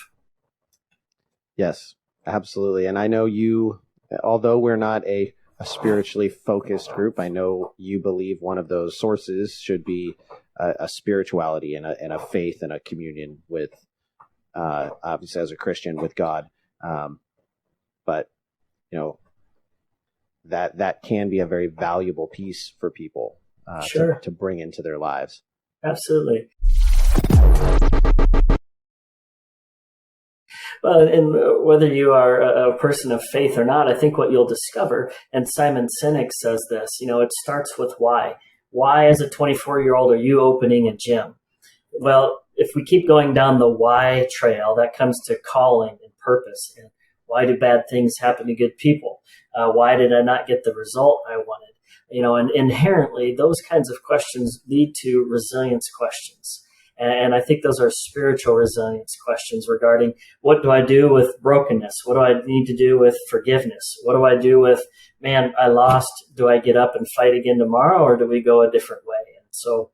Yes, absolutely. And I know you, although we're not a spiritually focused group, I know you believe one of those sources should be a spirituality and a faith and a communion with, obviously as a Christian, with God. But, that can be a very valuable piece for people to bring into their lives. Absolutely. Well, and whether you are a person of faith or not, I think what you'll discover, and Simon Sinek says this, it starts with why. Why, as a 24-year-old, are you opening a gym? Well, if we keep going down the why trail, that comes to calling and purpose. And why do bad things happen to good people? Why did I not get the result I wanted? And inherently, those kinds of questions lead to resilience questions. And I think those are spiritual resilience questions regarding what do I do with brokenness? What do I need to do with forgiveness? What do I do with, man, I lost. Do I get up and fight again tomorrow, or do we go a different way? And so,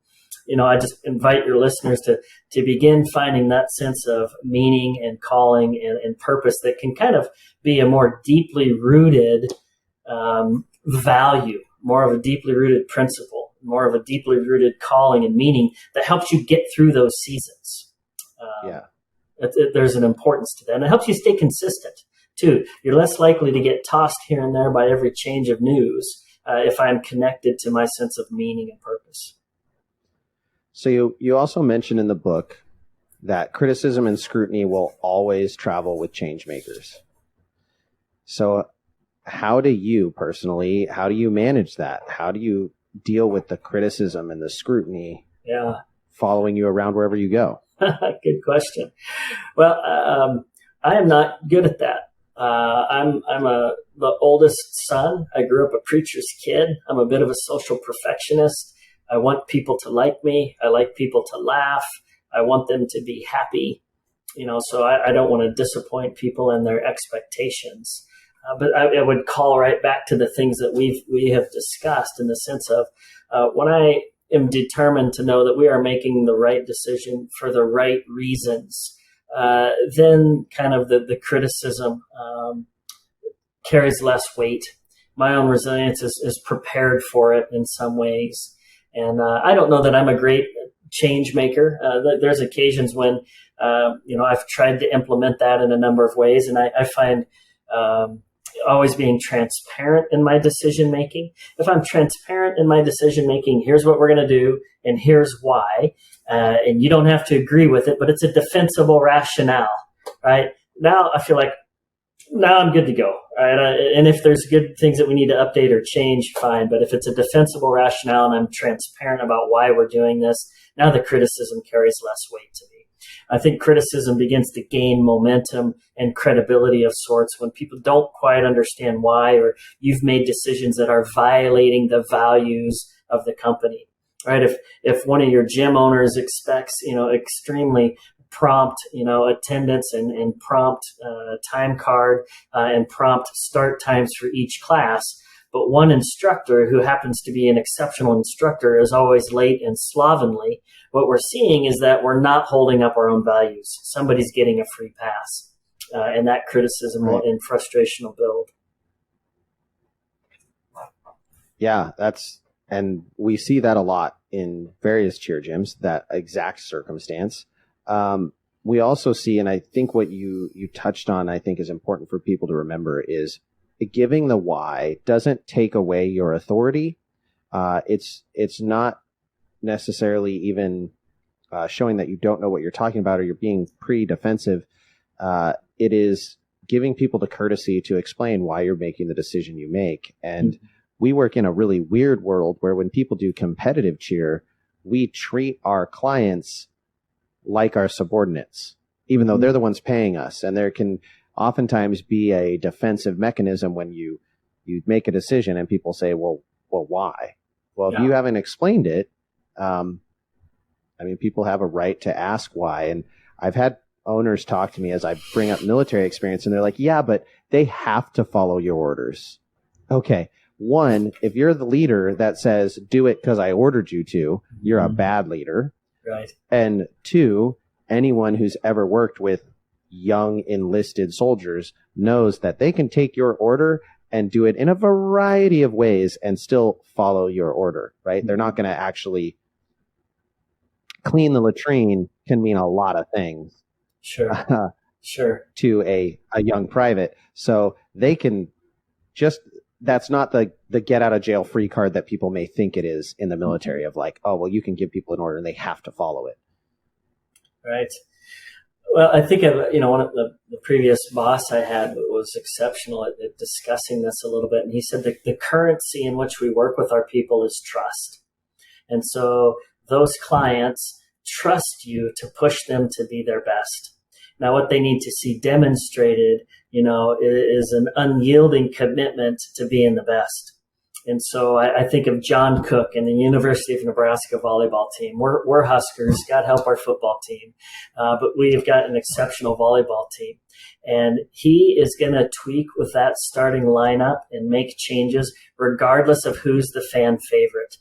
I just invite your listeners to begin finding that sense of meaning and calling and purpose that can kind of be a more deeply rooted value, more of a deeply rooted principle, more of a deeply rooted calling and meaning that helps you get through those seasons. There's an importance to that. And it helps you stay consistent, too. You're less likely to get tossed here and there by every change of news if I'm connected to my sense of meaning and purpose. So you also mentioned in the book that criticism and scrutiny will always travel with change makers. So how do you personally, manage that? How do you deal with the criticism and the scrutiny following you around wherever you go? Good question. Well, I am not good at that. I'm the oldest son. I grew up a preacher's kid. I'm a bit of a social perfectionist. I want people to like me. I like people to laugh. I want them to be happy. So I don't want to disappoint people in their expectations. But I would call right back to the things that we have discussed in the sense of when I am determined to know that we are making the right decision for the right reasons, then kind of the criticism carries less weight. My own resilience is prepared for it in some ways. And I don't know that I'm a great change maker. There's occasions when, I've tried to implement that in a number of ways. And I find always being transparent in my decision making. If I'm transparent in my decision making, here's what we're going to do, and here's why. And you don't have to agree with it, but it's a defensible rationale, right? Now I feel like now I'm good to go, right? And if there's good things that we need to update or change, fine. But if it's a defensible rationale and I'm transparent about why we're doing this, now the criticism carries less weight to me. I think criticism begins to gain momentum and credibility of sorts when people don't quite understand why, or you've made decisions that are violating the values of the company, right? If one of your gym owners expects, extremely prompt, attendance and prompt time card and prompt start times for each class, but one instructor who happens to be an exceptional instructor is always late and slovenly, what we're seeing is that we're not holding up our own values. Somebody's getting a free pass, and that criticism and frustration will build. Yeah, and we see that a lot in various cheer gyms, that exact circumstance. We also see, and I think what you touched on, I think is important for people to remember, is giving the why doesn't take away your authority. It's not necessarily even showing that you don't know what you're talking about or you're being pre-defensive. It is giving people the courtesy to explain why you're making the decision you make. And we work in a really weird world where when people do competitive cheer, we treat our clients like our subordinates, even though they're the ones paying us. And there can oftentimes be a defensive mechanism when you make a decision and people say, well, why? Well, if you haven't explained it, I mean, people have a right to ask why. And I've had owners talk to me as I bring up military experience, and they're like, yeah, but they have to follow your orders. Okay. One, if you're the leader that says, do it because I ordered you to, you're a bad leader. Right. And two, anyone who's ever worked with young enlisted soldiers knows that they can take your order and do it in a variety of ways and still follow your order, right? They're not going to actually clean the latrine can mean a lot of things. Sure. Sure. To a young private. So they can just, that's not the get out of jail free card that people may think it is in the military of like, oh, well, you can give people an order and they have to follow it. Right. Well, I think of, one of the previous boss I had was exceptional at discussing this a little bit. And he said that the currency in which we work with our people is trust. And so those clients trust you to push them to be their best. Now, what they need to see demonstrated, is an unyielding commitment to being the best. And so I think of John Cook and the University of Nebraska volleyball team. We're Huskers. God help our football team. But we've got an exceptional volleyball team. And he is going to tweak with that starting lineup and make changes regardless of who's the fan favorite.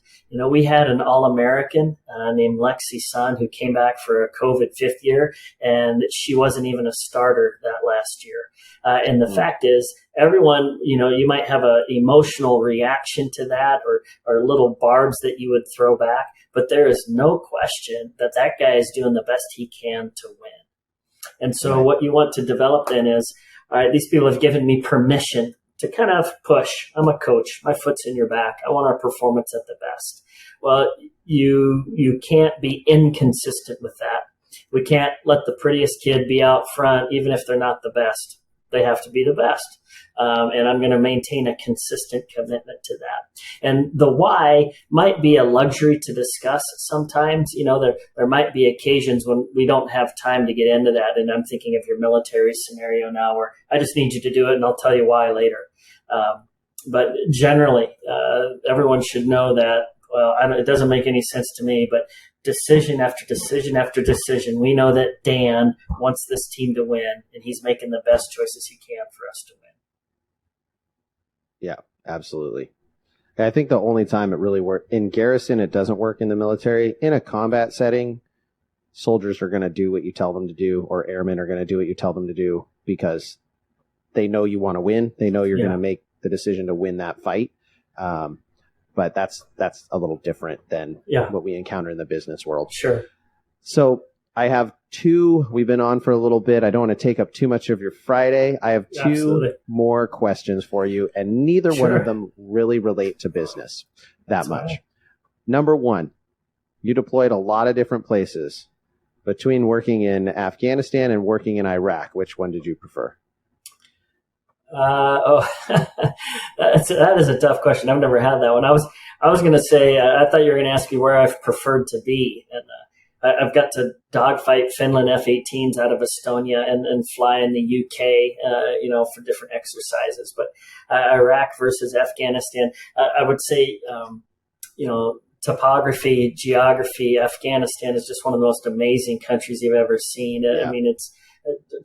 We had an All-American named Lexi Sun who came back for a COVID fifth year, and she wasn't even a starter that last year. And the fact is, everyone, you might have an emotional reaction to that or little barbs that you would throw back, but there is no question that guy is doing the best he can to win. And so what you want to develop then is, all right, these people have given me permission to kind of push. I'm a coach. My foot's in your back. I want our performance at the best. Well, you can't be inconsistent with that. We can't let the prettiest kid be out front, even if they're not the best. They have to be the best. And I'm going to maintain a consistent commitment to that. And the why might be a luxury to discuss sometimes. There might be occasions when we don't have time to get into that. And I'm thinking of your military scenario now where I just need you to do it and I'll tell you why later. But generally, everyone should know that, it doesn't make any sense to me, but decision after decision after decision, we know that Dan wants this team to win, and he's making the best choices he can for us to win. Yeah, absolutely. I think the only time it really works in garrison, it doesn't work in the military. In a combat setting, soldiers are going to do what you tell them to do, or airmen are going to do what you tell them to do because they know you want to win. They know you're going to make the decision to win that fight. But that's a little different than what we encounter in the business world. Sure. So I have two. We've been on for a little bit. I don't want to take up too much of your Friday. I have two more questions for you, and neither one of them really relate to business that much. Right. Number one, you deployed a lot of different places. Between working in Afghanistan and working in Iraq, which one did you prefer? That is a tough question. I've never had that one. I was going to say, I thought you were going to ask me where I've preferred to be. And I've got to dogfight Finland F-18s out of Estonia and fly in the UK, for different exercises. But Iraq versus Afghanistan, I would say, topography, geography, Afghanistan is just one of the most amazing countries you've ever seen. I mean, it's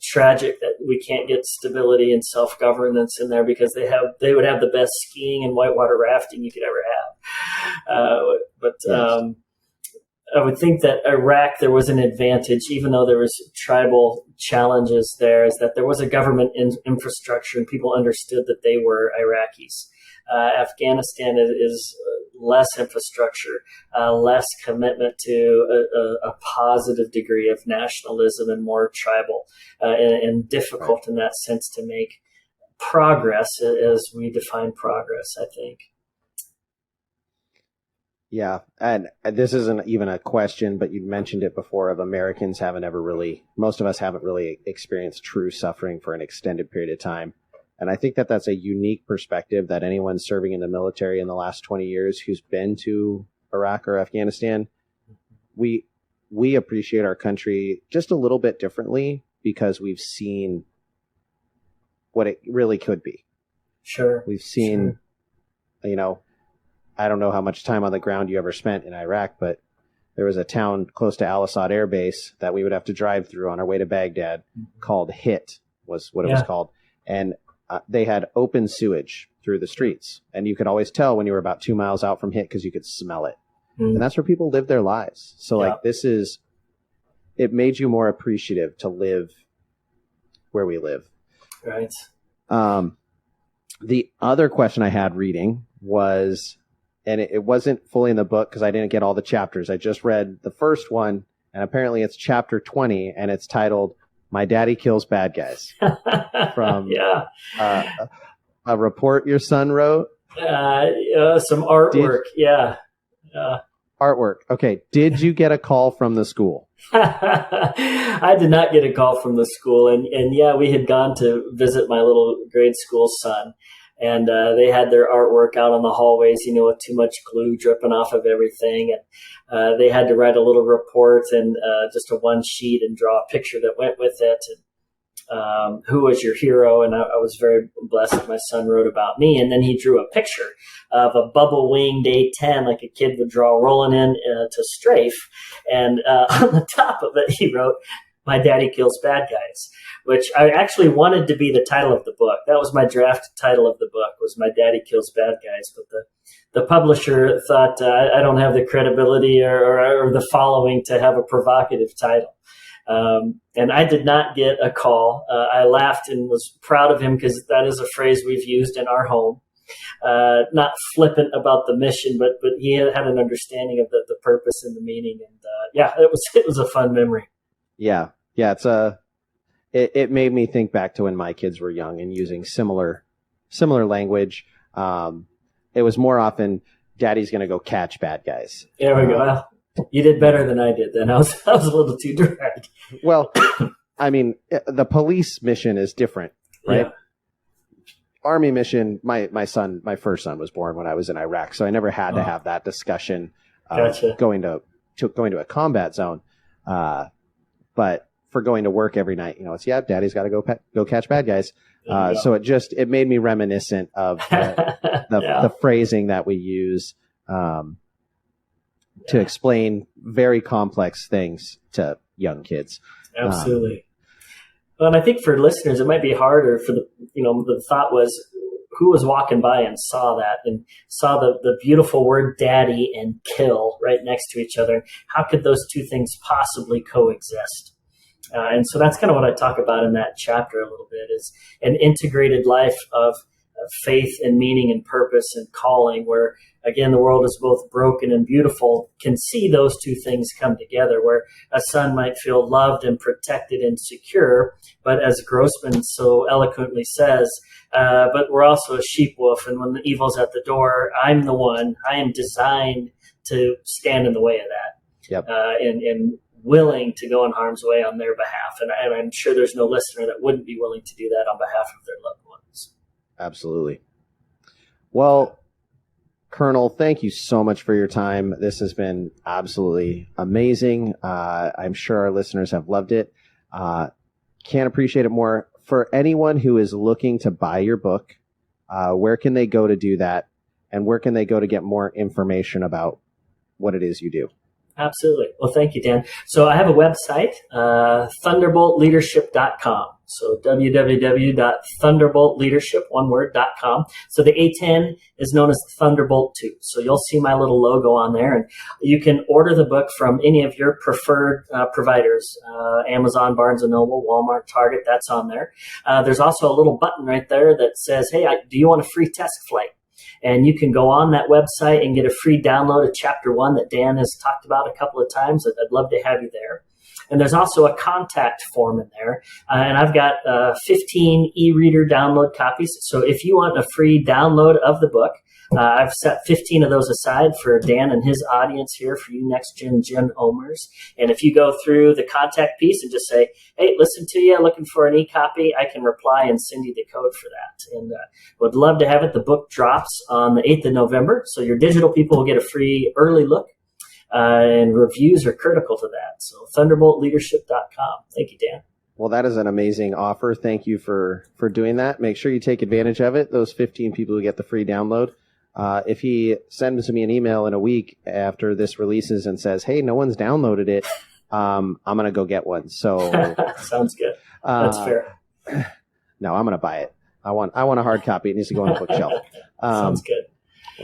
tragic that we can't get stability and self-governance in there because they would have the best skiing and whitewater rafting you could ever have. I would think that Iraq, there was an advantage, even though there was tribal challenges there, is that there was a government infrastructure and people understood that they were Iraqis. Afghanistan is less infrastructure, less commitment to a positive degree of nationalism and more tribal, and difficult in that sense to make progress as we define progress, I think. Yeah, and this isn't even a question, but you mentioned it before of Americans most of us haven't really experienced true suffering for an extended period of time. And I think that that's a unique perspective that anyone serving in the military in the last 20 years who's been to Iraq or Afghanistan, we appreciate our country just a little bit differently because we've seen what it really could be. Sure. We've seen, I don't know how much time on the ground you ever spent in Iraq, but there was a town close to Al Assad Air Base that we would have to drive through on our way to Baghdad called Hit was what it was called. And they had open sewage through the streets. And you could always tell when you were about 2 miles out from Hit because you could smell it. And that's where people live their lives. So like it made you more appreciative to live where we live. Right. The other question I had reading was, and it wasn't fully in the book because I didn't get all the chapters. I just read the first one, and apparently it's chapter 20, and it's titled "My Daddy Kills Bad Guys" from a report your son wrote. Some artwork. Artwork. Okay. Did you get a call from the school? I did not get a call from the school. And we had gone to visit my little grade school son. And they had their artwork out on the hallways, with too much glue dripping off of everything. And they had to write a little report and just a one sheet and draw a picture that went with it. And, who was your hero? And I was very blessed that my son wrote about me. And then he drew a picture of a bubble-winged A-10 like a kid would draw rolling in to strafe. And on the top of it, he wrote, "My Daddy Kills Bad Guys," which I actually wanted to be the title of the book. That was my draft title of the book, was "My Daddy Kills Bad Guys." But the publisher thought I don't have the credibility or the following to have a provocative title. And I did not get a call. I laughed and was proud of him because that is a phrase we've used in our home. Not flippant about the mission, but he had an understanding of the purpose and the meaning. And it was a fun memory. Yeah. It made me think back to when my kids were young and using similar language. It was more often, "Daddy's going to go catch bad guys." There we go. You did better than I did then. I was a little too direct. Well, I mean, the police mission is different, right? Yeah. Army mission, my first son was born when I was in Iraq, so I never had to have that discussion going to a combat zone. But for going to work every night, it's, Daddy's got to go catch bad guys. So it made me reminiscent of the phrasing that we use to explain very complex things to young kids. Absolutely. Well, and I think for listeners, it might be harder for the thought was, who was walking by and saw that and saw the beautiful word "daddy" and "kill" right next to each other. How could those two things possibly coexist? And so that's kind of what I talk about in that chapter a little bit, is an integrated life of faith and meaning and purpose and calling, where, again, the world is both broken and beautiful, can see those two things come together, where a son might feel loved and protected and secure, but as Grossman so eloquently says, but we're also a sheep wolf, and when the evil's at the door, I am designed to stand in the way of that. Yep. And willing to go in harm's way on their behalf. And I'm sure there's no listener that wouldn't be willing to do that on behalf of their loved ones. Absolutely. Well, Colonel, thank you so much for your time. This has been absolutely amazing. I'm sure our listeners have loved it. Can't appreciate it more. For anyone who is looking to buy your book, where can they go to do that? And where can they go to get more information about what it is you do? Absolutely. Well, thank you, Dan. So I have a website, thunderboltleadership.com. So www.thunderboltleadership.com. So the A-10 is known as Thunderbolt 2. So you'll see my little logo on there, and you can order the book from any of your preferred providers, Amazon, Barnes & Noble, Walmart, Target. That's on there. There's also a little button right there that says, "Hey, do you want a free test flight?" And you can go on that website and get a free download of Chapter 1 that Dan has talked about a couple of times. I'd love to have you there. And there's also a contact form in there. And I've got 15 e-reader download copies. So if you want a free download of the book, I've set 15 of those aside for Dan and his audience here, for you next-gen Gen Omers. And if you go through the contact piece and just say, "Hey, listen to you, looking for an e-copy," I can reply and send you the code for that. And would love to have it. The book drops on the 8th of November, so your digital people will get a free early look. And reviews are critical to that. So thunderboltleadership.com. Thank you, Dan. Well, that is an amazing offer. Thank you for doing that. Make sure you take advantage of it. Those 15 people who get the free download. If he sends me an email in a week after this releases and says, "Hey, no one's downloaded it," I'm gonna go get one. So sounds good. That's fair. No, I'm gonna buy it. I want a hard copy. It needs to go on a bookshelf. Sounds good.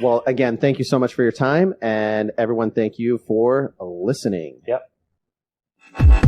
Well, again, thank you so much for your time, and everyone, thank you for listening. Yep.